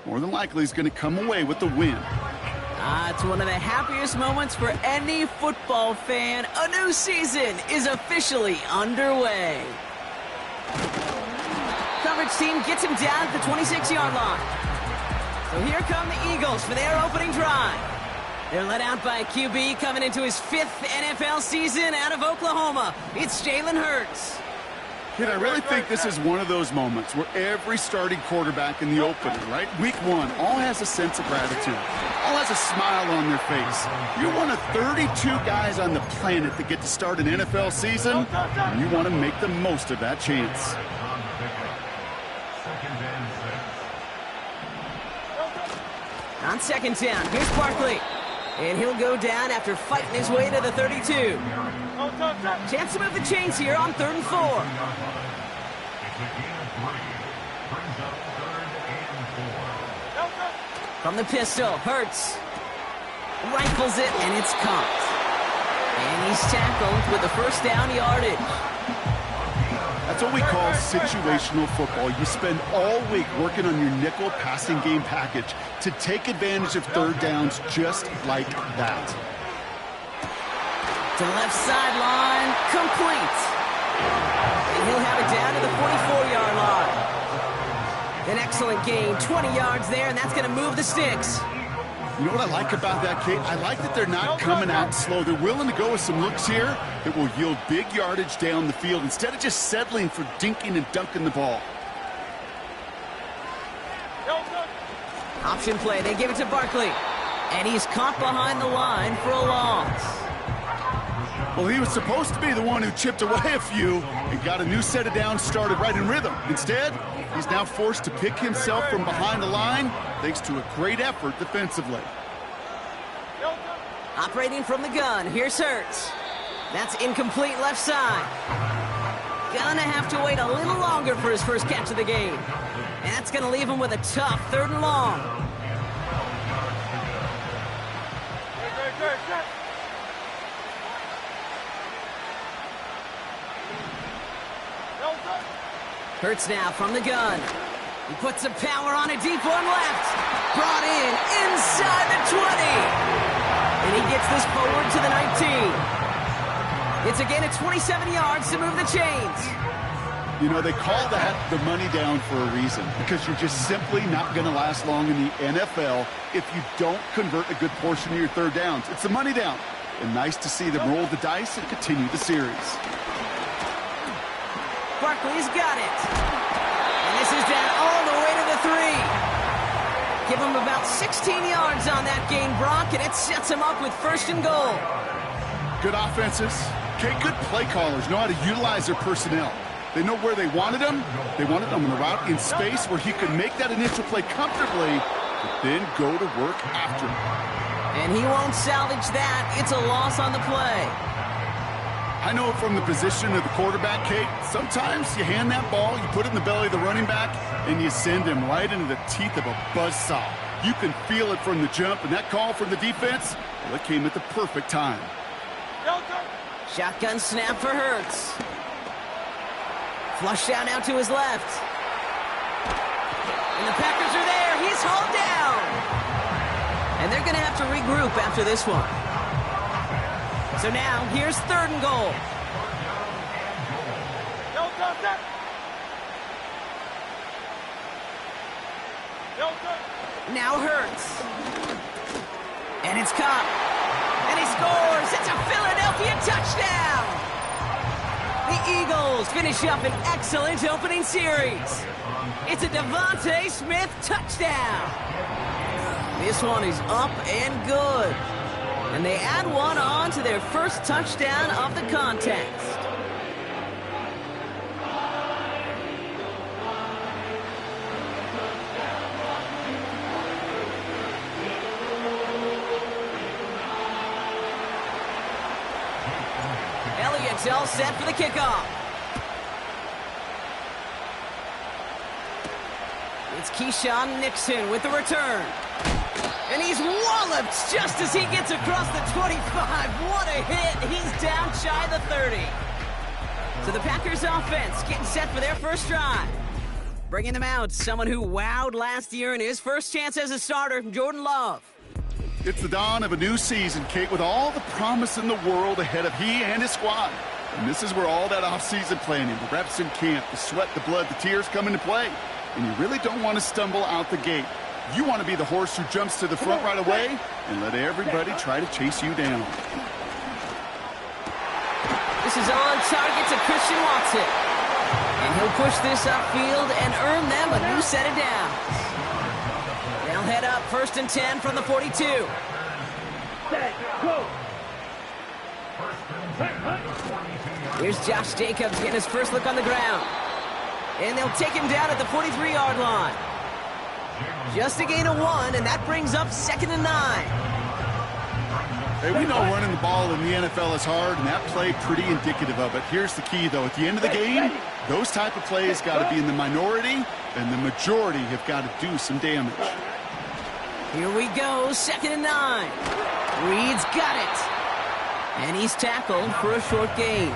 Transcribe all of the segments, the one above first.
More than likely, he's going to come away with the win. It's one of the happiest moments for any football fan. A new season is officially underway. Coverage team gets him down at the 26-yard line. So here come the Eagles for their opening drive. They're led out by a QB coming into his 5th NFL season out of Oklahoma. It's Jalen Hurts. Kid, I really think this is one of those moments where every starting quarterback in the opener, right? Week 1, all has a sense of gratitude. All has a smile on their face. You're one of 32 guys on the planet that get to start an NFL season, and you want to make the most of that chance. On second down, here's Barkley. And he'll go down after fighting his way to the 32. Chance to move the chains here on 3rd and 4. From the pistol, Hurts rifles it, and it's caught. And he's tackled with the first down yardage. That's what we call situational football. You spend all week working on your nickel passing game package to take advantage of third downs just like that. To the left sideline, complete. And he'll have it down to the 44-yard line. An excellent gain, 20 yards there, and that's going to move the sticks. You know what I like about that, Kate? I like that they're not coming out slow. They're willing to go with some looks here that will yield big yardage down the field instead of just settling for dinking and dunking the ball. Option play, they give it to Barkley. And he's caught behind the line for a loss. Well, he was supposed to be the one who chipped away a few and got a new set of downs started right in rhythm. Instead, he's now forced to pick himself from behind the line thanks to a great effort defensively. Operating from the gun, here's Hurts. That's incomplete left side. Gonna have to wait a little longer for his first catch of the game. And that's gonna leave him with a tough 3rd and long. Hurts now from the gun. He puts some power on a deep one left. Brought in inside the 20. And he gets this forward to the 19. It's again at 27 yards to move the chains. You know, they call that the money down for a reason, because you're just simply not going to last long in the NFL if you don't convert a good portion of your third downs. It's the money down. And nice to see them roll the dice and continue the series. Barkley's got it. And this is down all the way to the 3. Give him about 16 yards on that gain, Brock, and it sets him up with 1st and goal. Good offenses. Okay, good play callers know how to utilize their personnel. They know where they wanted them. They wanted them on the route in space where he could make that initial play comfortably, but then go to work after him. And he won't salvage that. It's a loss on the play. I know from the position of the quarterback, Kate, sometimes you hand that ball, you put it in the belly of the running back, and you send him right into the teeth of a buzzsaw. You can feel it from the jump, and that call from the defense, well, it came at the perfect time. Shotgun snap for Hurts. Flush out to his left. And the Packers are there. He's hauled down. And they're going to have to regroup after this one. So now, here's 3rd and goal. Now Hurts. And it's caught. And he scores. It's a Philadelphia touchdown. The Eagles finish up an excellent opening series. It's a Devontae Smith touchdown. This one is up and good. And they add one on to their first touchdown of the contest. Elliott's all set for the kickoff. It's Keyshawn Nixon with the return. And he's walloped just as he gets across the 25. What a hit. He's down shy of the 30. So the Packers offense getting set for their first drive. Bringing them out, someone who wowed last year in his first chance as a starter, Jordan Love. It's the dawn of a new season, Kate, with all the promise in the world ahead of he and his squad. And this is where all that off-season planning, the reps in camp, the sweat, the blood, the tears come into play. And you really don't want to stumble out the gate. You want to be the horse who jumps to the front right away and let everybody try to chase you down. This is on target to Christian Watson. And he'll push this upfield and earn them a new set of downs. They'll head up 1st and 10 from the 42. Set, go. Here's Josh Jacobs getting his first look on the ground. And they'll take him down at the 43-yard line. Just a gain of 1, and that brings up 2nd and 9. Hey, we know running the ball in the NFL is hard, and that play pretty indicative of it. Here's the key, though. At the end of the game, those type of plays got to be in the minority, and the majority have got to do some damage. Here we go, 2nd and 9. Reed's got it. And he's tackled for a short gain.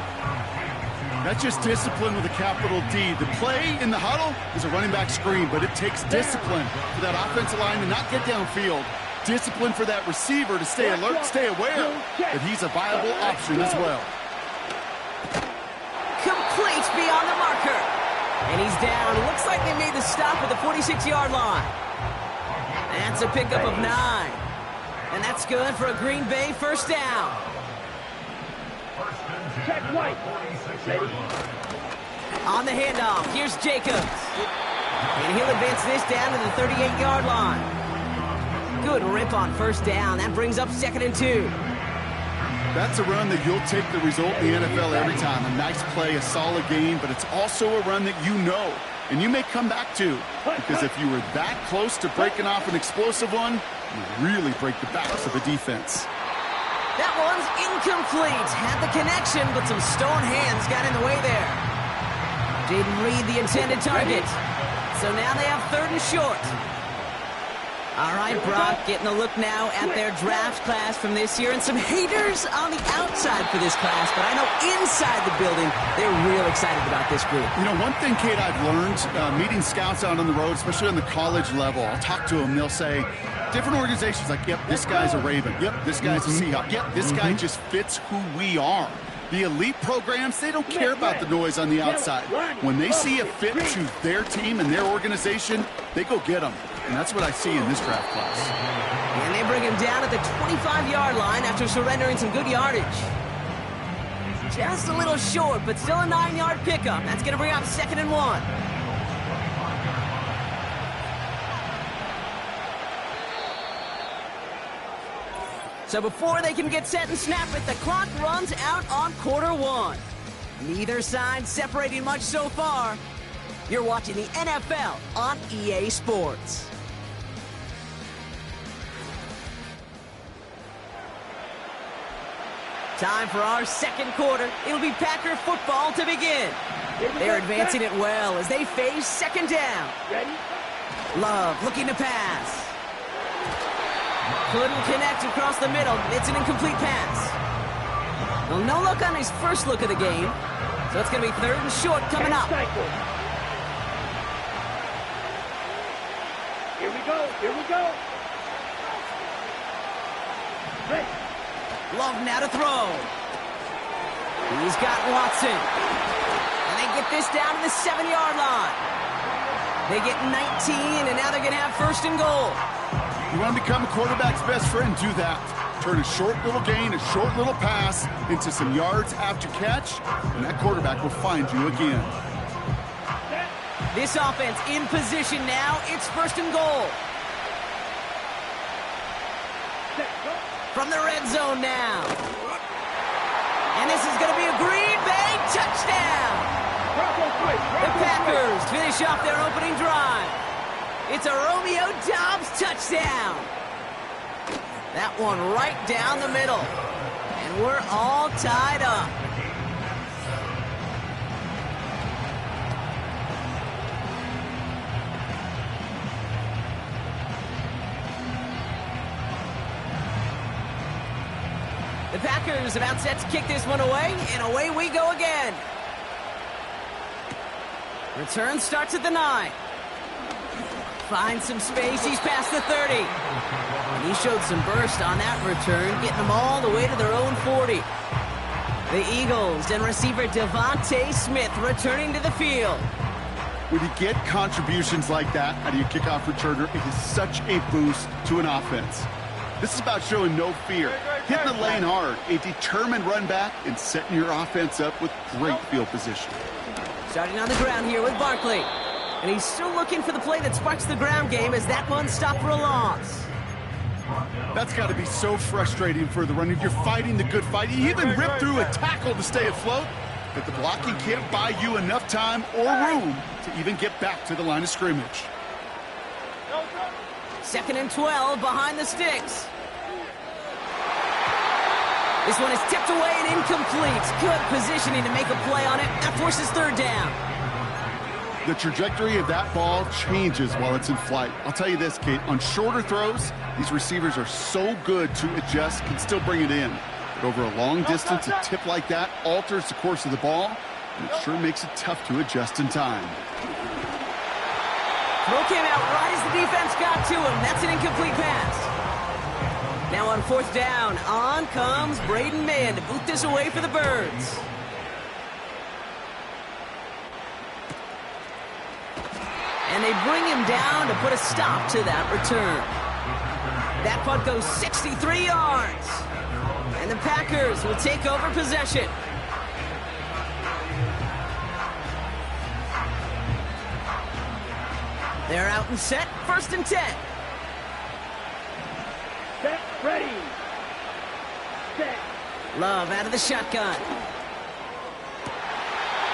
That's just discipline with a capital D. The play in the huddle is a running back screen, but it takes discipline for that offensive line to not get downfield. Discipline for that receiver to stay alert, stay aware that he's a viable option as well. Complete beyond the marker. And he's down. Looks like they made the stop at the 46-yard line. That's a pickup of 9. And that's good for a Green Bay first down. Check white. Ready. On the handoff, here's Jacobs. And he'll advance this down to the 38-yard line. Good rip on first down. That brings up 2nd and 2. That's a run that you'll take the result in the NFL every time. A nice play, a solid game, but it's also a run that you know and you may come back to, because if you were that close to breaking off an explosive one, you really break the backs of the defense. That one's incomplete. Had the connection, but some stone hands got in the way there. Didn't read the intended target. So now they have 3rd and short. All right, Brock, getting a look now at their draft class from this year, and some haters on the outside for this class, but I know inside the building, they're real excited about this group. You know, one thing, Kate, I've learned, meeting scouts out on the road, especially on the college level, I'll talk to them, they'll say, different organizations like, yep, this guy's a Raven. Yep, this guy's a Seahawk. Yep, this guy just fits who we are. The elite programs, they don't care about the noise on the outside. When they see a fit to their team and their organization, they go get them. And that's what I see in this draft class. And they bring him down at the 25-yard line after surrendering some good yardage. Just a little short, but still a 9-yard pickup. That's going to bring up 2nd and 1. So before they can get set and snap it, the clock runs out on quarter 1. Neither side separating much so far. You're watching the NFL on EA Sports. Time for our second quarter. It'll be Packer football to begin. They're advancing it well as they face 2nd down. Ready. Love looking to pass. Couldn't connect across the middle. It's an incomplete pass. Well, no look on his first look of the game. So it's going to be 3rd and short coming up. Cycle. Here we go. Here we go. Ready. Love now to throw. He's got Watson. And they get this down to the 7-yard line. They get 19, and now they're going to have 1st and goal. You want to become a quarterback's best friend? Do that. Turn a short little gain, a short little pass into some yards after catch, and that quarterback will find you again. This offense in position now. It's 1st and goal. From the red zone now. And this is going to be a Green Bay touchdown. The Packers finish off their opening drive. It's a Romeo Doubs touchdown. That one right down the middle. And we're all tied up. The Packers about set to kick this one away, and away we go again. Return starts at the 9. Finds some space. He's past the 30. And he showed some burst on that return, getting them all the way to their own 40. The Eagles and receiver Devontae Smith returning to the field. When you get contributions like that out of your kickoff returner, it is such a boost to an offense. This is about showing no fear, hitting the lane hard, a determined run back, and setting your offense up with great field position. Starting on the ground here with Barkley. And he's still looking for the play that sparks the ground game as that one stopped for a loss. That's got to be so frustrating for the runner. You're fighting the good fight. You even rip through a tackle to stay afloat, but the blocking can't buy you enough time or room to even get back to the line of scrimmage. 2nd and 12 behind the sticks. This one is tipped away and incomplete. Good positioning to make a play on it. That forces 3rd down. The trajectory of that ball changes while it's in flight. I'll tell you this, Kate, on shorter throws, these receivers are so good to adjust, can still bring it in. But over a long distance, a tip like that alters the course of the ball, and it sure makes it tough to adjust in time. Throw came out right as the defense got to him. That's an incomplete pass. Now on 4th down, on comes Braden Mann to boot this away for the Birds. And they bring him down to put a stop to that return. That punt goes 63 yards. And the Packers will take over possession. They're out and set. 1st and 10. Set, ready. Set. Love out of the shotgun.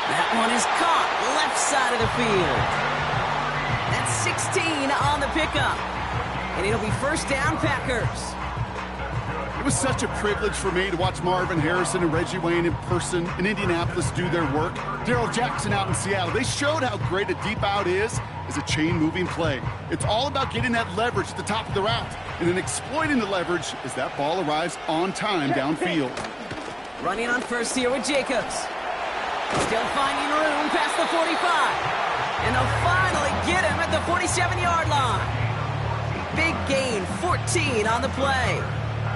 That one is caught left side of the field. That's 16 on the pickup. And it'll be 1st down, Packers. It was such a privilege for me to watch Marvin Harrison and Reggie Wayne in person in Indianapolis do their work. Darrell Jackson out in Seattle. They showed how great a deep out is as a chain-moving play. It's all about getting that leverage at the top of the route and then exploiting the leverage as that ball arrives on time downfield. Running on 1st here with Jacobs. Still finding room past the 45. And they'll finally get him at the 47-yard line. Big gain, 14 on the play.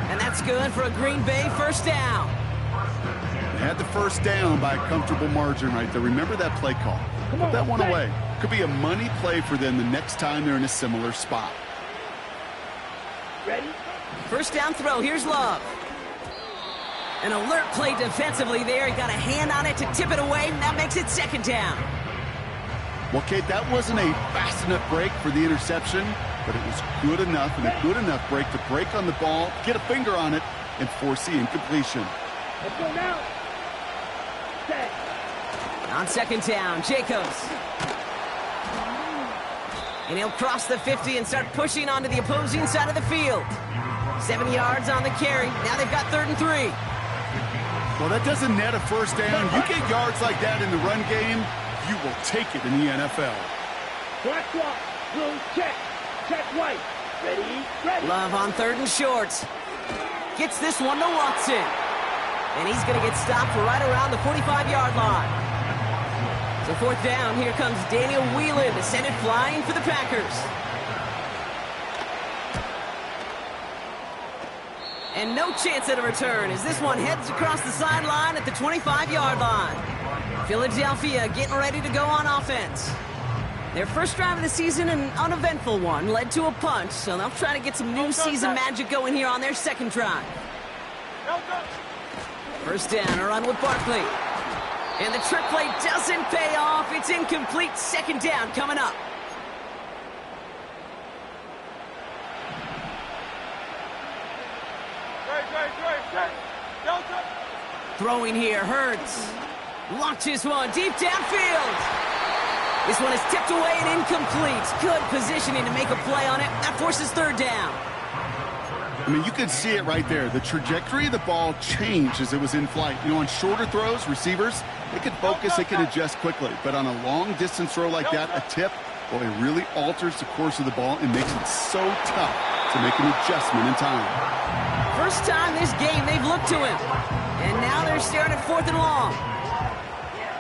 And that's good for a Green Bay 1st down. They had the 1st down by a comfortable margin right there. Remember that play call. Put that one away. Could be a money play for them the next time they're in a similar spot. Ready? 1st down throw. Here's Love. An alert play defensively there. He got a hand on it to tip it away, and that makes it 2nd down. Well, Kate, that wasn't a fast enough break for the interception, but it was good enough and a good enough break to break on the ball, get a finger on it, and force the incompletion. Let's go now. Set. On 2nd down, Jacobs. And he'll cross the 50 and start pushing onto the opposing side of the field. 7 yards on the carry. Now they've got 3rd and 3. Well, that doesn't net a 1st down. You get yards like that in the run game, you will take it in the NFL. Black block. Blue check. Check white. Ready, ready. Love on 3rd and short. Gets this one to Watson. And he's going to get stopped right around the 45-yard line. So 4th down, here comes Daniel Whelan to send it flying for the Packers. And no chance at a return as this one heads across the sideline at the 25-yard line. Philadelphia getting ready to go on offense. Their 1st drive of the season, an uneventful one, led to a punt, so they'll try to get some new season magic going here on their 2nd drive. 1st down, a run with Barkley. And the trick play doesn't pay off. It's incomplete. 2nd down coming up. Throwing here, Hurts. Launches one deep downfield. This one is tipped away and incomplete. Good positioning to make a play on it. That forces 3rd down. I mean, you could see it right there. The trajectory of the ball changed as it was in flight. You know, on shorter throws, receivers, they can focus, they can adjust quickly. But on a long-distance throw like that, a tip, well, it really alters the course of the ball and makes it so tough to make an adjustment in time. First time this game they've looked to him. And now they're staring at 4th and long.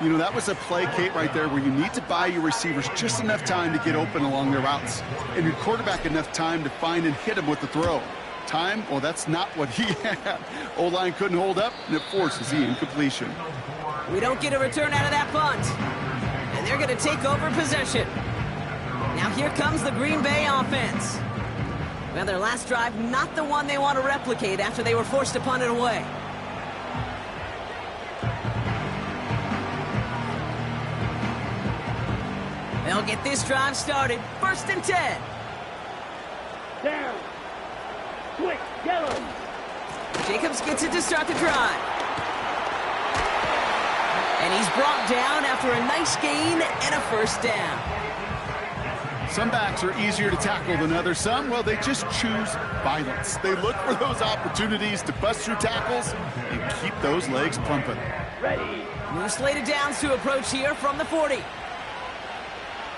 You know, that was a play, Kate, right there where you need to buy your receivers just enough time to get open along their routes, and your quarterback enough time to find and hit him with the throw. Time, well, that's not what he had. O-line couldn't hold up, and it forces the incompletion. We don't get a return out of that punt. And they're going to take over possession. Now here comes the Green Bay offense. Well, their last drive, not the one they want to replicate after they were forced to punt it away. They'll get this drive started. 1st and 10. Down. Quick, yellow. Jacobs gets it to start the drive. And he's brought down after a nice gain and a 1st down. Some backs are easier to tackle than others. Some, well, they just choose violence. They look for those opportunities to bust through tackles and keep those legs pumping. Ready. New slated downs to approach here from the 40.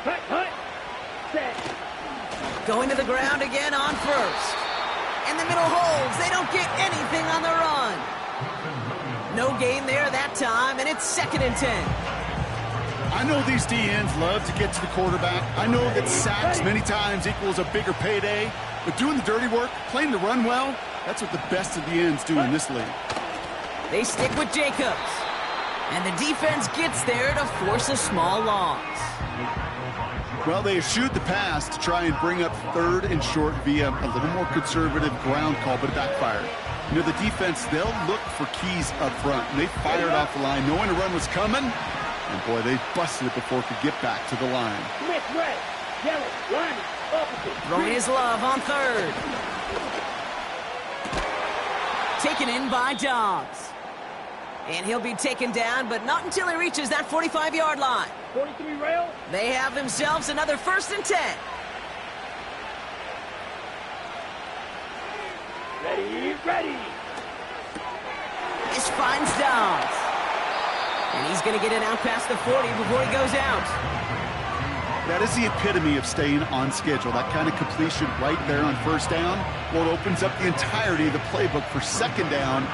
Hut. Set. Going to the ground again on 1st. And the middle holds. They don't get anything on the run. No gain there that time, and it's 2nd and 10. I know these DNs love to get to the quarterback. I know that sacks many times equals a bigger payday. But doing the dirty work, playing the run well, that's what the best of the ends do in this league. They stick with Jacobs. And the defense gets there to force a small loss. Well, they eschewed the pass to try and bring up 3rd and short via a little more conservative ground call, but it backfired. You know, the defense, they'll look for keys up front. And they fired off the line knowing a run was coming. And, boy, they busted it before it could get back to the line. Smith red. Yellow. Line. Opposite. Throwing his love on 3rd. Taken in by Dobbs. And he'll be taken down, but not until he reaches that 45-yard line. 43 rail. They have themselves another 1st and 10. Ready. This finds Dobbs. And he's going to get it out past the 40 before he goes out. That is the epitome of staying on schedule. That kind of completion right there on 1st down. Well, it opens up the entirety of the playbook for 2nd down.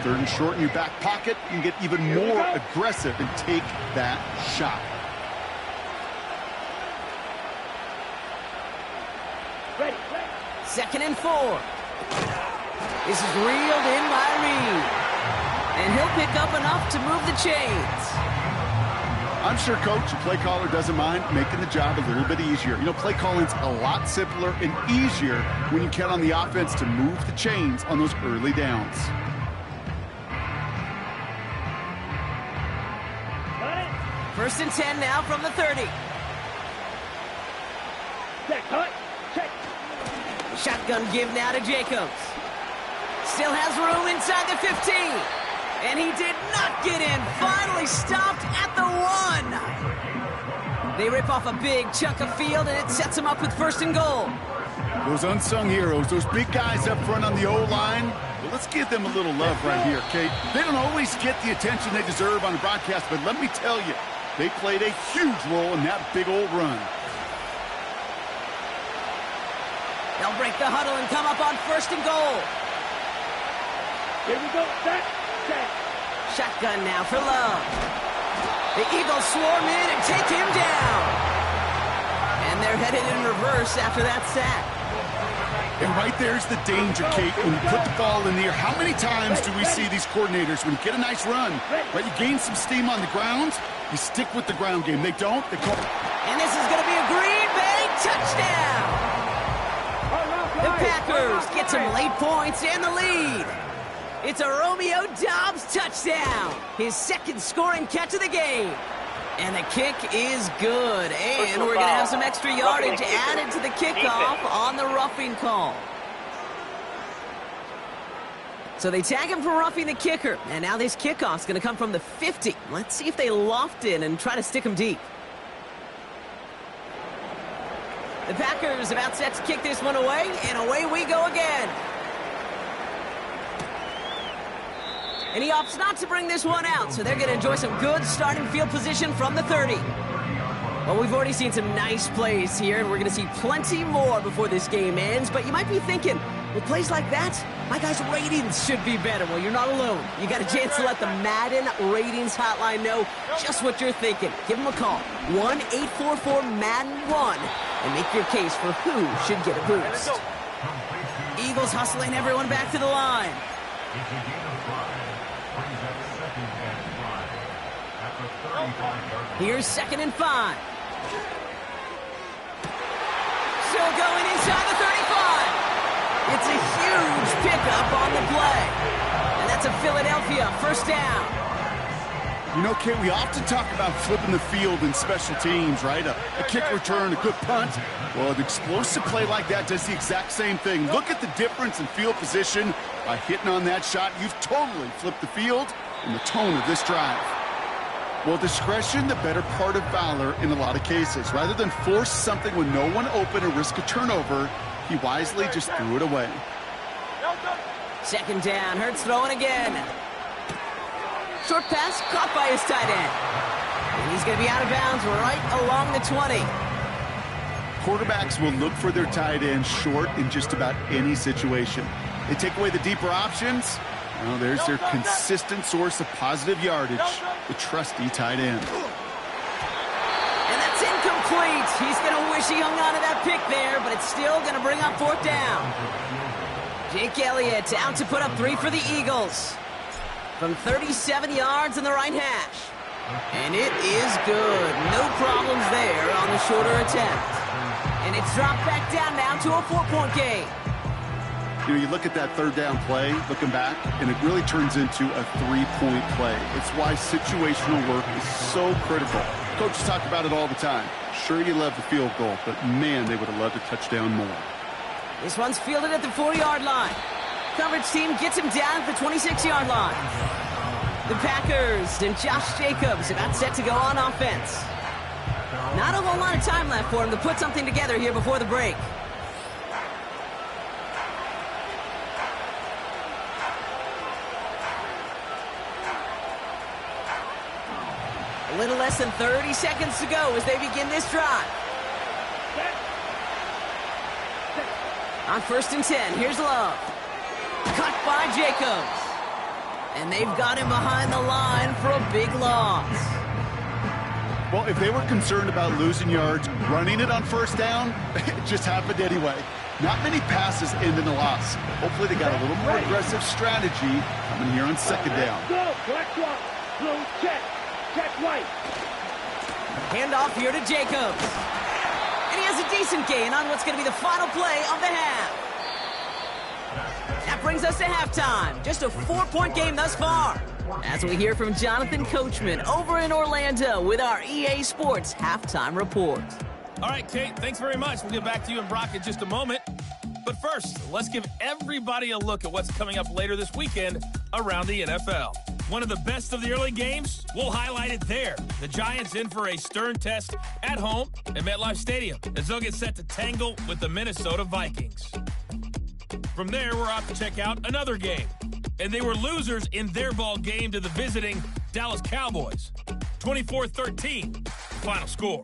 3rd and short in your back pocket. You can get even more aggressive and take that shot. Ready. 2nd and 4. This is reeled in by Reed. And he'll pick up enough to move the chains. I'm sure Coach, the play caller, doesn't mind making the job a little bit easier. You know, play calling's a lot simpler and easier when you count on the offense to move the chains on those early downs. Got it. 1st and 10 now from the 30. Check. Hut. Check. Shotgun give now to Jacobs. Still has room inside the 15. And he did not get in. Finally stopped at the 1. They rip off a big chunk of field, and it sets him up with 1st and goal. Those unsung heroes, those big guys up front on the O-line, well, let's give them a little love right here, Kate. They don't always get the attention they deserve on a broadcast, but let me tell you, they played a huge role in that big old run. They'll break the huddle and come up on 1st and goal. Here we go. Set. Shotgun now for Love. The Eagles swarm in and take him down. And they're headed in reverse after that sack. And right there's the danger, Kate, when you put the ball in the air. How many times do we see these coordinators, when you get a nice run, right, you gain some steam on the ground, you stick with the ground game. They don't. They call. And this is going to be a Green Bay touchdown. The Packers get some late points and the lead. It's a Romeo Dobbs touchdown. His 2nd scoring catch of the game. And the kick is good. And we're going to have some extra yardage added to the kickoff on the roughing call. So they tag him for roughing the kicker. And now this kickoff's going to come from the 50. Let's see if they loft in and try to stick him deep. The Packers about set to kick this one away. And away we go again. And he opts not to bring this one out, so they're going to enjoy some good starting field position from the 30. Well, we've already seen some nice plays here, and we're going to see plenty more before this game ends. But you might be thinking, with plays like that, My guy's ratings should be better. Well, you're not alone. You got a chance to let the Madden Ratings Hotline know just what you're thinking. Give them a call, 1-844-MADDEN-1, and make your case for who should get a boost. Eagles hustling everyone back to the line. Here's 2nd and 5. Still going inside the 35. It's a huge pickup on the play. And that's a Philadelphia first down. You know, Kate, we often talk about flipping the field in special teams, right? A kick return, a good punt. Well, an explosive play like that does the exact same thing. Look at the difference in field position. By hitting on that shot, you've totally flipped the field and the tone of this drive. Well, discretion, the better part of valor in a lot of cases. Rather than force something with no one open or risk a turnover, he wisely just threw it away. 2nd down, Hurts throwing again. Short pass caught by his tight end. And he's going to be out of bounds right along the 20. Quarterbacks will look for their tight end short in just about any situation. They take away the deeper options. Well, there's their consistent source of positive yardage, the trusty tight end. And that's incomplete. He's going to wish he hung on to that pick there, but it's still going to bring up 4th down. Jake Elliott out to put up 3 for the Eagles. From 37 yards in the right hash. And it is good. No problems there on the shorter attempt. And it's dropped back down now to a 4-point game. You know, you look at that 3rd down play, looking back, and it really turns into a 3-point play. It's why situational work is so critical. Coaches talk about it all the time. Sure, you love the field goal, but man, they would have loved a touchdown more. This one's fielded at the 4-yard line. Coverage team gets him down at the 26-yard line. The Packers and Josh Jacobs about set to go on offense. Not a whole lot of time left for him to put something together here before the break. A little less than 30 seconds to go as they begin this drive. On 1st and 10, here's Love. Cut by Jacobs. And they've got him behind the line for a big loss. Well, if they were concerned about losing yards, running it on 1st down, it just happened anyway. Not many passes end in a loss. Hopefully they got a little more aggressive strategy coming here on 2nd down. Go, black one, blue check, check white. Handoff here to Jacobs. And he has a decent gain on what's going to be the final play of the half. That brings us to halftime. Just a 4-point game thus far. As we hear from Jonathan Coachman over in Orlando with our EA Sports Halftime Report. All right, Kate, thanks very much. We'll get back to you and Brock in just a moment. But first, let's give everybody a look at what's coming up later this weekend around the NFL. One of the best of the early games, we'll highlight it there. The Giants in for a stern test at home at MetLife Stadium as they'll get set to tangle with the Minnesota Vikings. From there, we're off to check out another game. And they were losers in their ball game to the visiting Dallas Cowboys. 24-13, final score.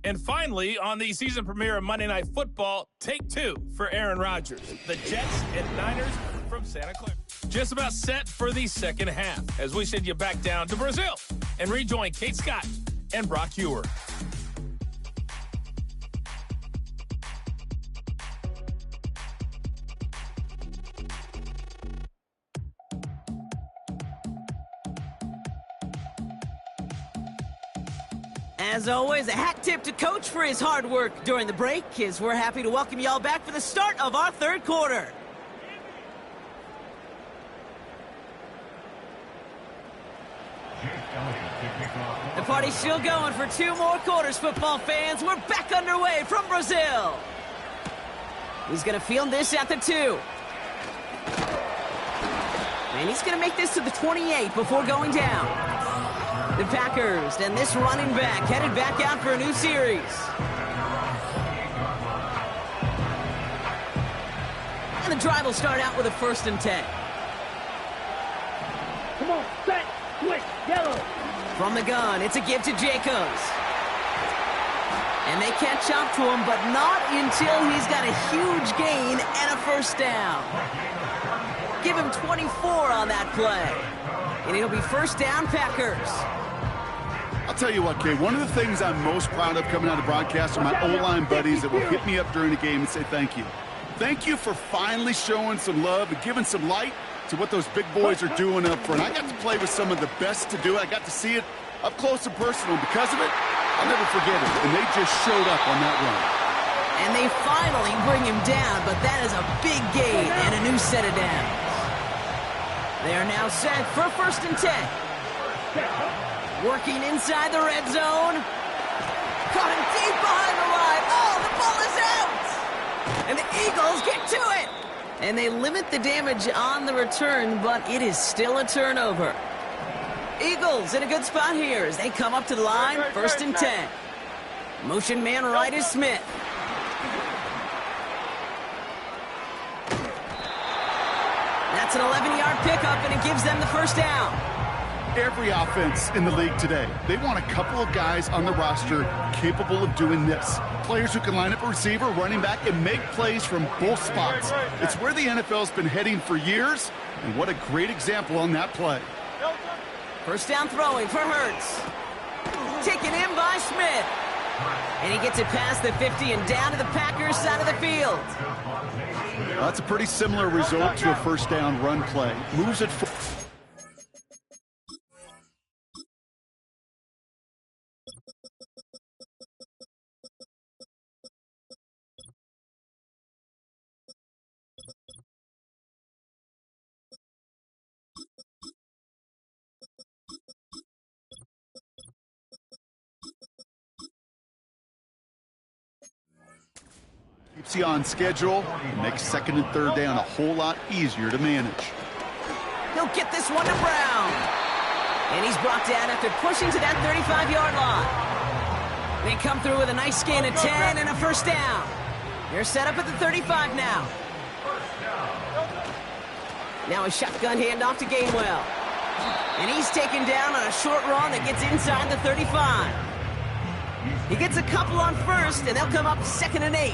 And finally, on the season premiere of Monday Night Football, take 2 for Aaron Rodgers. The Jets and Niners from Santa Clara. Just about set for the second half as we send you back down to Brazil and rejoin Kate Scott and Brock Ewer. As always, a hat tip to Coach for his hard work during the break, as we're happy to welcome y'all back for the start of our 3rd quarter. The party's still going for 2 more quarters, football fans. We're back underway from Brazil. He's going to field this at the 2. And he's going to make this to the 28 before going down. The Packers and this running back headed back out for a new series. And the drive will start out with a 1st and 10. Come on, set, switch, yellow. From the gun, it's a give to Jacobs. And they catch up to him, but not until he's got a huge gain and a 1st down. give him 24 on that play. And it'll be first down, Packers. I'll tell you what, Kay, one of the things I'm most proud of coming out of broadcast are my O-line buddies that will hit me up during the game and say thank you. Thank you for finally showing some love and giving some light to what those big boys are doing up front. I got to play with some of the best to do it. I got to see it up close and personal. Because of it, I'll never forget it. And they just showed up on that run. And they finally bring him down, but that is a big gain and a new set of downs. They are now set for first and 10. Working inside the red zone. Caught him deep behind the line. Oh, the ball is out! And the Eagles get to it! And they limit the damage on the return, but it is still a turnover. Eagles in a good spot here as they come up to the line, first and 10. Motion man right is Smith. That's an 11-yard pickup, and it gives them the first down. Every offense in the league today, they want a couple of guys on the roster capable of doing this. Players who can line up a receiver, running back, and make plays from both spots. It's where the NFL's been heading for years, and what a great example on that play. First down throwing for Hurts. Taken in by Smith. And he gets it past the 50 and down to the Packers side of the field. That's a pretty similar result to a first down run play. Moves it forward. Keeps you on schedule and makes second and third down a whole lot easier to manage. He'll get this one to Brown. And he's brought down after pushing to that 35-yard line. They come through with a nice gain of 10 and a first down. They're set up at the 35 now. Now a shotgun handoff to Gainwell. And he's taken down on a short run that gets inside the 35. He gets a couple on first, and they'll come up second and 8.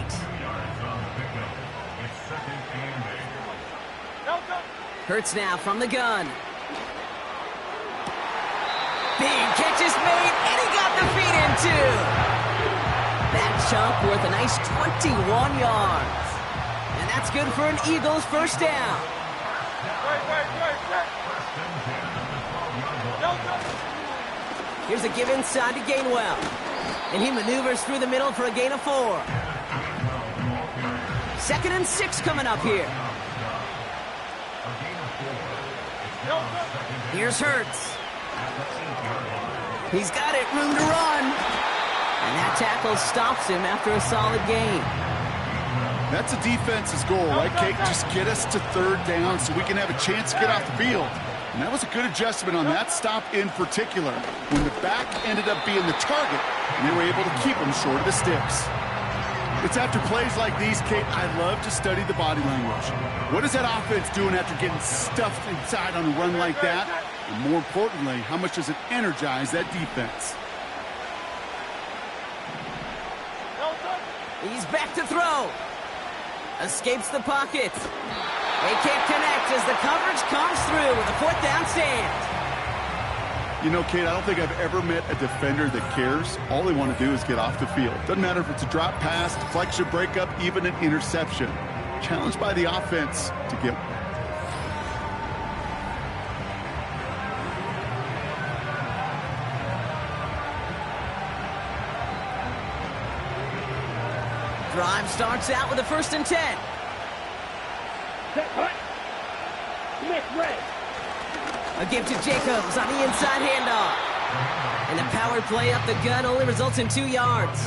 Hurts now from the gun. Big catch is made, and he got the feet in too. That chunk worth a nice 21 yards. And that's good for an Eagles first down. Here's a give inside to Gainwell. And he maneuvers through the middle for a gain of 4. Second and 6 coming up here. Here's Hurts. He's got it, room to run. And that tackle stops him after a solid gain. That's a defense's goal, right, Kate? Just get us to third down so we can have a chance to get off the field. And that was a good adjustment on that stop in particular, when the back ended up being the target, and they were able to keep him short of the sticks. It's after plays like these, Kate, I love to study the body language. What is that offense doing after getting stuffed inside on a run like that? And more importantly, how much does it energize that defense? He's back to throw. Escapes the pocket. They can't connect as the coverage comes through with a fourth down stand. You know, Kate, I don't think I've ever met a defender that cares. All they want to do is get off the field. Doesn't matter if it's a drop pass, deflection, breakup, even an interception. Challenged by the offense to get. Drive starts out with a first and 10. Smith red. A give to Jacobs on the inside handoff. And the power play up the gut only results in 2 yards.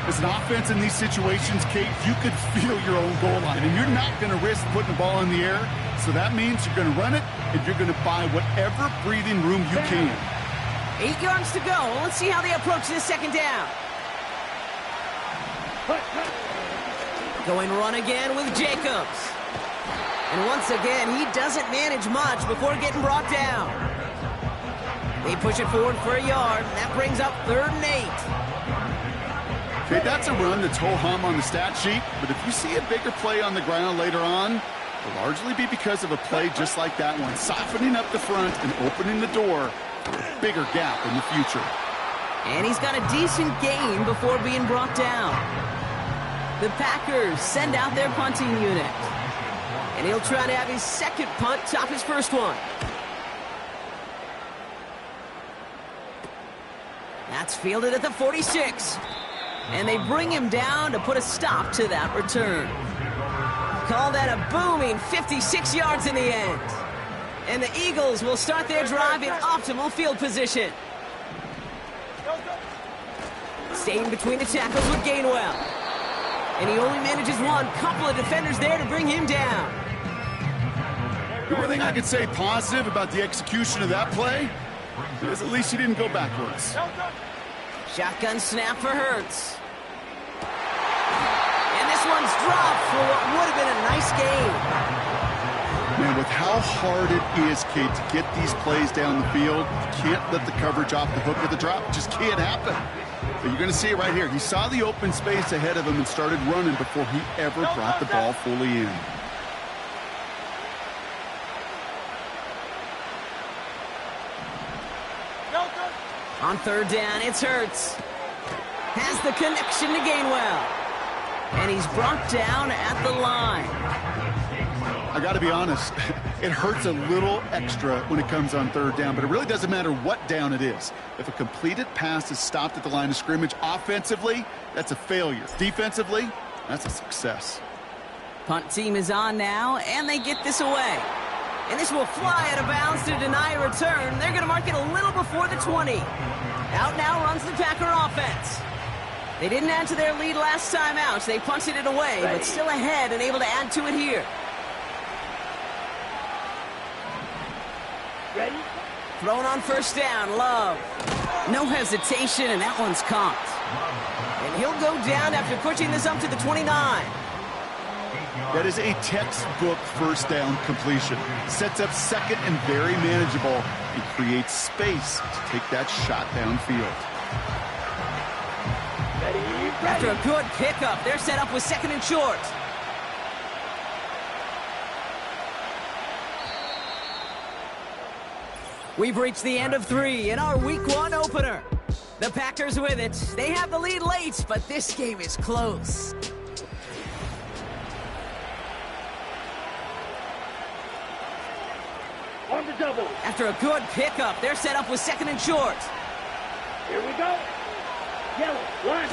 As an offense in these situations, Kate, you could feel your own goal line, and you're not going to risk putting the ball in the air. So that means you're going to run it, and you're going to buy whatever breathing room you can. 8 yards to go. Let's see how they approach this second down. Going run again with Jacobs. And once again, he doesn't manage much before getting brought down. They push it forward for a yard. That brings up 3rd and 8. Okay, that's a run that's ho-hum on the stat sheet, but if you see a bigger play on the ground later on, will largely be because of a play just like that one, softening up the front and opening the door for a bigger gap in the future. And he's got a decent gain before being brought down. The Packers send out their punting unit. And he'll try to have his second punt top his first one. That's fielded at the 46. And they bring him down to put a stop to that return. Call that a booming 56 yards in the end. And the Eagles will start their drive in optimal field position. Staying between the tackles with Gainwell. And he only manages one. Couple of defenders there to bring him down. The only thing I could say positive about the execution of that play is at least he didn't go backwards. Shotgun snap for Hurts. And this one's dropped for what would have been a nice gain. Man, with how hard it is, Kate, to get these plays down the field, you can't let the coverage off the hook with the drop. It just can't happen. But you're going to see it right here. He saw the open space ahead of him and started running before he ever brought the ball fully in. On third down, it's Hurts. Has the connection to Gainwell. And he's brought down at the line. I got to be honest, it hurts a little extra when it comes on third down, but it really doesn't matter what down it is. If a completed pass is stopped at the line of scrimmage, offensively, that's a failure. Defensively, that's a success. Punt team is on now, and they get this away. And this will fly out of bounds to deny a return. They're going to mark it a little before the 20. Out now runs the Packer offense. They didn't add to their lead last time out. They punted it away, but still ahead and able to add to it here. Ready? Thrown on first down, Love. No hesitation, and that one's caught. And he'll go down after pushing this up to the 29. That is a textbook first down completion. Sets up second and very manageable and creates space to take that shot downfield. Ready? After a good pickup, they're set up with second and short. We've reached the end of 3 in our Week 1 opener. The Packers with it. They have the lead late, but this game is close. On the double. After a good pickup, they're set up with second and short. Here we go. Yellow, line.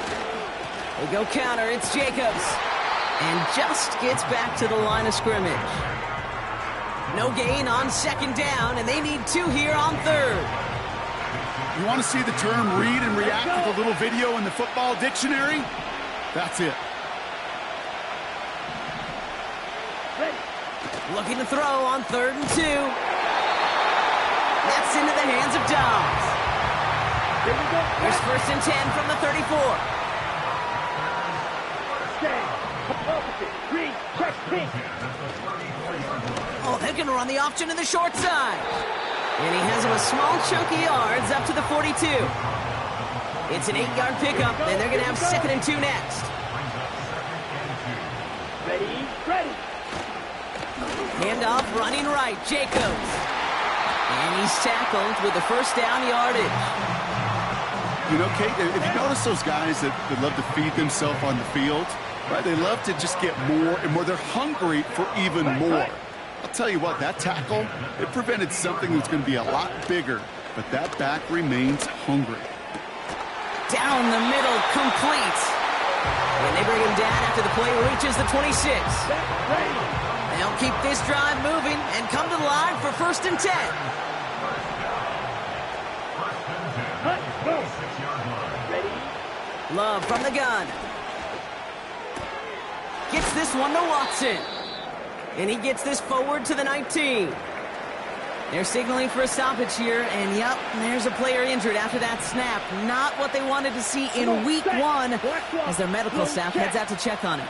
They go counter, it's Jacobs. And just gets back to the line of scrimmage. No gain on second down, and they need 2 here on third. You want to see the term read and react with a little video in the football dictionary? That's it. Ready. Looking to throw on third and 2. That's into the hands of Dobbs. Here we go. Here's first and 10 from the 34. Stand. Opposite. Green. Check. Pink. Oh, they're going to run the option to the short side. And he has him a small chunk of yards up to the 42. It's an 8-yard pickup, and they're going to have second and 2 next. Ready. Ready. Handoff running right, Jacobs. And he's tackled with the first down yardage. You know, Kate, if you notice those guys that love to feed themselves on the field, right? They love to just get more and more. They're hungry for even more. I'll tell you what, that tackle, it prevented something that's going to be a lot bigger, but that back remains hungry. Down the middle, complete. And they bring him down after the play reaches the 26. They'll keep this drive moving and come to the line for first and 10. Ready. Love from the gun. Gets this one to Watson. And he gets this forward to the 19. They're signaling for a stoppage here, and yep, there's a player injured after that snap. Not what they wanted to see in Week 1 as their medical staff heads out to check on him.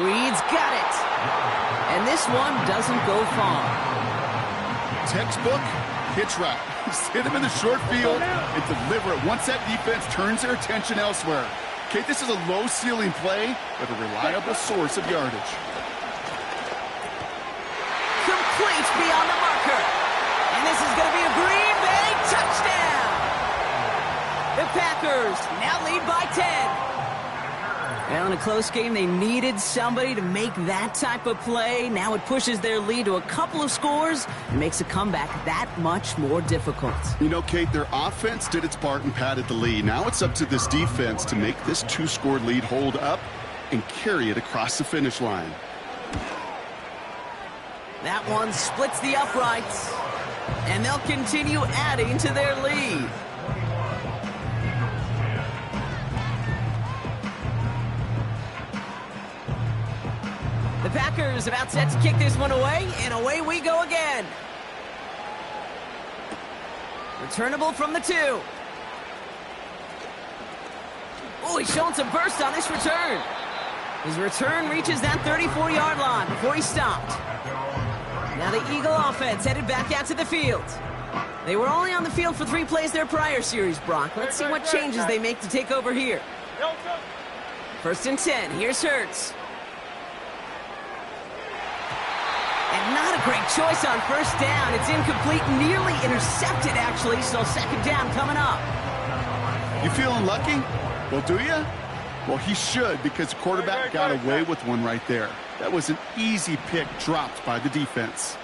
Reed's got it. And this one doesn't go far. Textbook, pitch route. Just hit him in the short field and deliver it once that defense turns their attention elsewhere. Okay, this is a low-ceiling play with a reliable source of yardage. beyond the marker. And this is going to be a Green Bay touchdown. The Packers now lead by 10. Well, in a close game, they needed somebody to make that type of play. Now it pushes their lead to a couple of scores and makes a comeback that much more difficult. You know, Kate, their offense did its part and padded the lead. Now it's up to this defense to make this 2-score lead hold up and carry it across the finish line. That one splits the uprights, and they'll continue adding to their lead. The Packers about set to kick this one away, and away we go again. Returnable from the 2. Oh, he's showing some burst on this return. His return reaches that 34-yard line before he stopped. Now the Eagle offense headed back out to the field. They were only on the field for 3 plays their prior series, Brock. Let's see what changes they make to take over here. 1st and 10. Here's Hurts. And not a great choice on 1st down. It's incomplete, nearly intercepted, actually, so 2nd down coming up. You feeling lucky? Well, do you? Well, he should, because the quarterback got away with one right there. That was an easy pick dropped by the defense.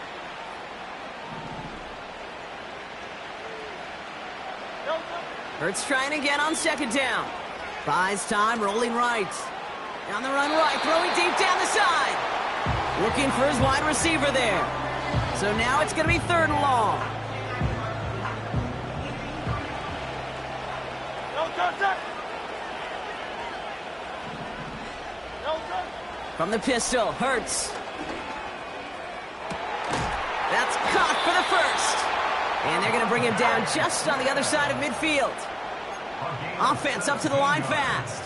Hurts trying again on 2nd down. Buys time, rolling right. On the run right, throwing deep down the side. Looking for his wide receiver there. So now it's going to be 3rd and long. From the pistol, Hurts. That's caught for the 1st. And they're going to bring him down just on the other side of midfield. Offense up to the line fast.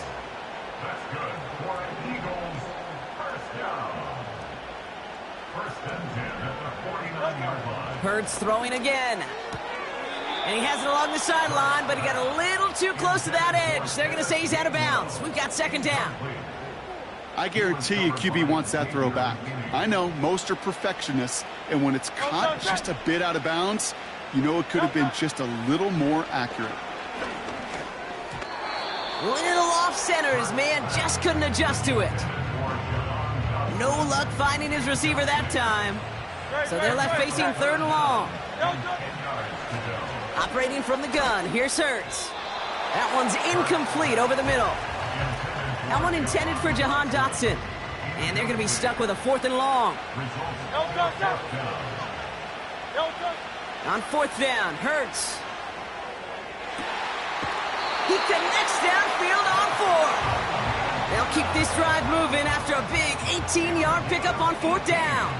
That's good for an Eagles first down. 1st and 10 at the 49-yard line. Hurts throwing again. And he has it along the sideline, but he got a little too close to that edge. They're going to say he's out of bounds. We've got 2nd down. I guarantee you QB wants that throw back. I know most are perfectionists, and when it's caught just a bit out of bounds, you know it could have been just a little more accurate. Little off center. His man just couldn't adjust to it. No luck finding his receiver that time. So they're left facing 3rd and long. Operating from the gun. Here's Hurts. That one's incomplete over the middle. That one intended for Jahan Dotson. And they're going to be stuck with a 4th and long. On 4th down, Hurts. He connects downfield on 4. They'll keep this drive moving after a big 18-yard pickup on 4th down.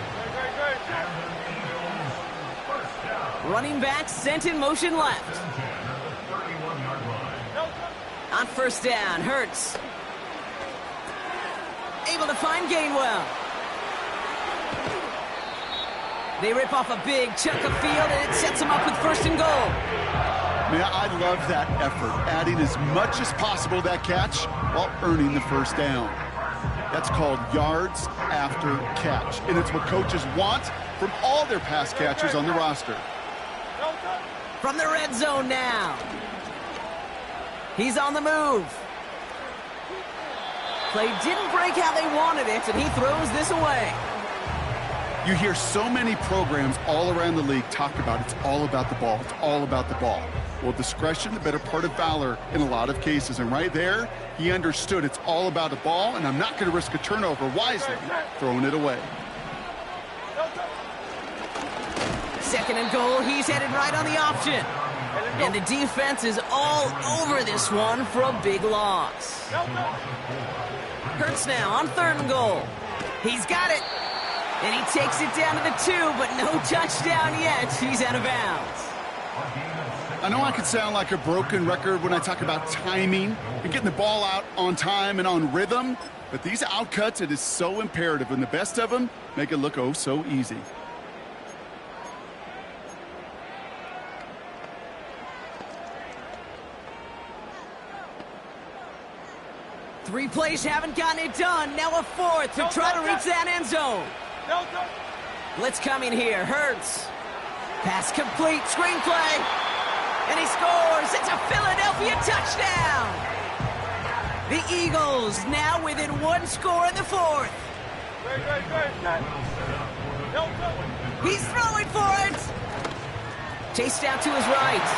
Running back sent in motion left. On 1st down, Hurts. Able to find Gainwell. They rip off a big chunk of field, and it sets them up with 1st and goal. Man, I love that effort, adding as much as possible to that catch while earning the 1st down. That's called yards after catch, and it's what coaches want from all their pass catchers on the roster. From the red zone now. He's on the move. Play didn't break how they wanted it, and he throws this away. You hear so many programs all around the league talk about it's all about the ball. It's all about the ball. Well, discretion, the better part of valor in a lot of cases. And right there, he understood it's all about the ball, and I'm not going to risk a turnover wisely, throwing it away. 2nd and goal, he's headed right on the option. And the defense is all over this one for a big loss. Hurts now on 3rd and goal. He's got it. And he takes it down to the 2, but no touchdown yet. He's out of bounds. I know I could sound like a broken record when I talk about timing and getting the ball out on time and on rhythm, but these outcuts, it is so imperative, and the best of them make it look oh so easy. Three plays haven't gotten it done. Now a 4th to try to reach that end zone. Blitz coming here. Hurts. Pass complete. Screenplay. And he scores. It's a Philadelphia touchdown. The Eagles now within one score in the fourth. He's throwing for it. Chased out to his right.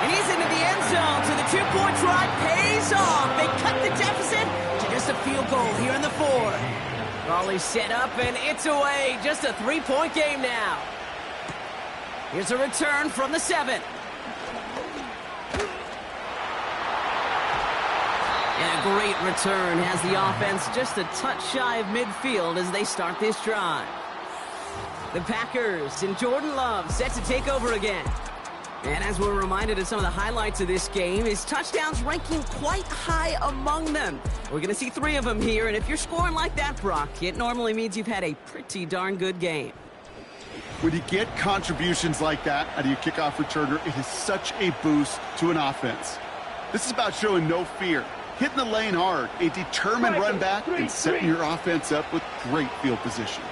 And he's into the end zone. So the two-point try pays off. They cut the deficit to just a field goal here in the fourth. Raleigh's set up, and it's away. Just a three-point game now. Here's a return from the 7. And a great return has the offense just a touch shy of midfield as they start this drive. The Packers and Jordan Love set to take over again. And as we're reminded of some of the highlights of this game, his touchdowns ranking quite high among them. We're going to see 3 of them here, and if you're scoring like that, Brock, it normally means you've had a pretty darn good game. When you get contributions like that out of your kickoff returner, it is such a boost to an offense. This is about showing no fear, hitting the lane hard, a determined run back, and setting your offense up with great field position.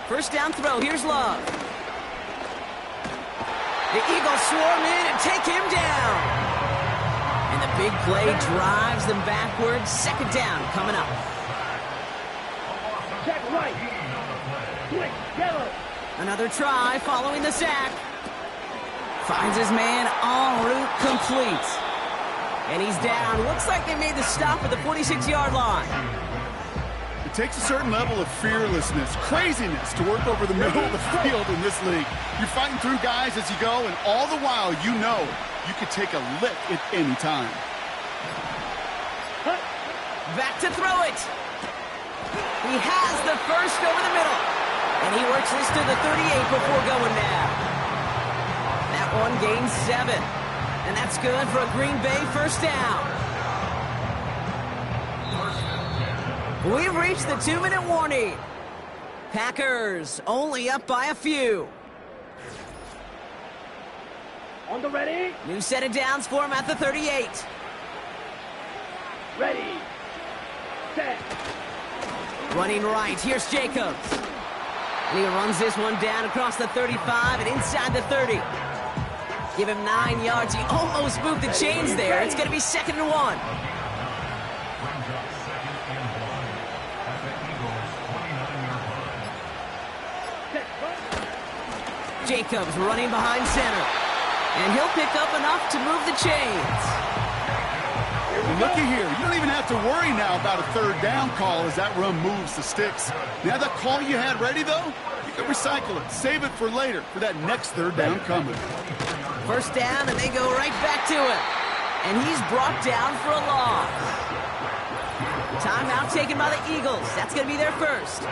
First down throw, here's Love. The Eagles swarm in and take him down. And the big play drives them backwards. Second down coming up. Check right. Quick, yellow. Another try following the sack. Finds his man en route complete. And he's down. Looks like they made the stop at the 46-yard line. It takes a certain level of fearlessness, craziness to work over the middle of the field in this league. You're fighting through guys as you go, and all the while you know you could take a lick at any time. Back to throw it. He has the first over the middle. And he works this to the 38 before going down. That one gains 7. And that's good for a Green Bay first down. We've reached the 2-minute warning. Packers only up by a few. On the ready. New set of downs for him at the 38. Ready. Set. Running right, here's Jacobs. And he runs this one down across the 35 and inside the 30. Give him 9 yards. He almost moved the chains there. It's going to be 2nd and 1. Jacobs running behind center. And he'll pick up enough to move the chains. And looky here, you don't even have to worry now about a 3rd down call as that run moves the sticks. Now that call you had ready, though, you can recycle it, save it for later, for that next 3rd down coming. First down, and they go right back to it. And he's brought down for a loss. Timeout taken by the Eagles. That's going to be their first.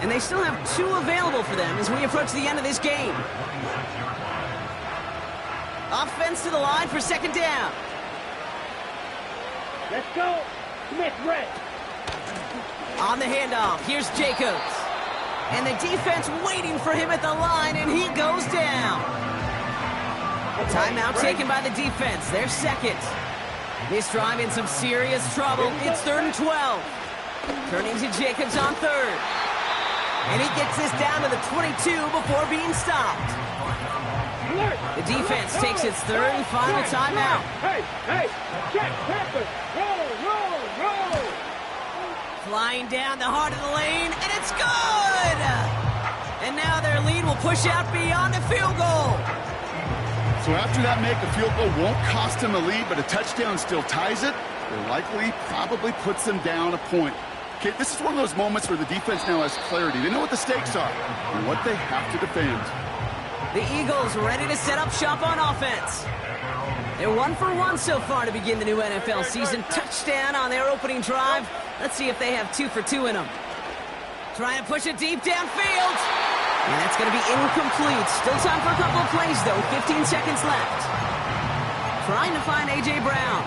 And they still have 2 available for them as we approach the end of this game. Offense to the line for 2nd down. Let's go. Smith red. On the handoff, here's Jacobs. And the defense waiting for him at the line, and he goes down. Timeout taken by the defense. Their second. This drive in some serious trouble. It's 3rd and 12. Turning to Jacobs on 3rd. And he gets this down to the 22 before being stopped. The defense takes its 3rd and final timeout. Hey, check, Packers. Roll. Flying down the heart of the lane, and it's good! And now their lead will push out beyond the field goal. So after that make, a field goal won't cost them a lead, but a touchdown still ties it, or probably puts them down a point. Okay, this is one of those moments where the defense now has clarity. They know what the stakes are and what they have to defend. The Eagles ready to set up shop on offense. They're 1 for 1 so far to begin the new NFL season. Touchdown on their opening drive. Let's see if they have 2 for 2 in them. Trying to push it deep downfield. And that's going to be incomplete. Still time for a couple of plays, though. 15 seconds left. Trying to find A.J. Brown.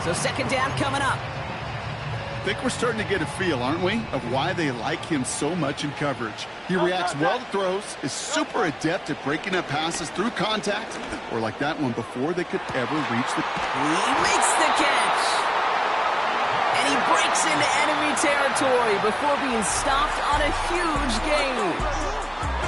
So 2nd down coming up. I think we're starting to get a feel, aren't we, of why they like him so much in coverage. He reacts well to throws, is super adept at breaking up passes through contact, or like that one before they could ever reach the... He makes the catch. And he breaks into enemy territory before being stopped on a huge gain.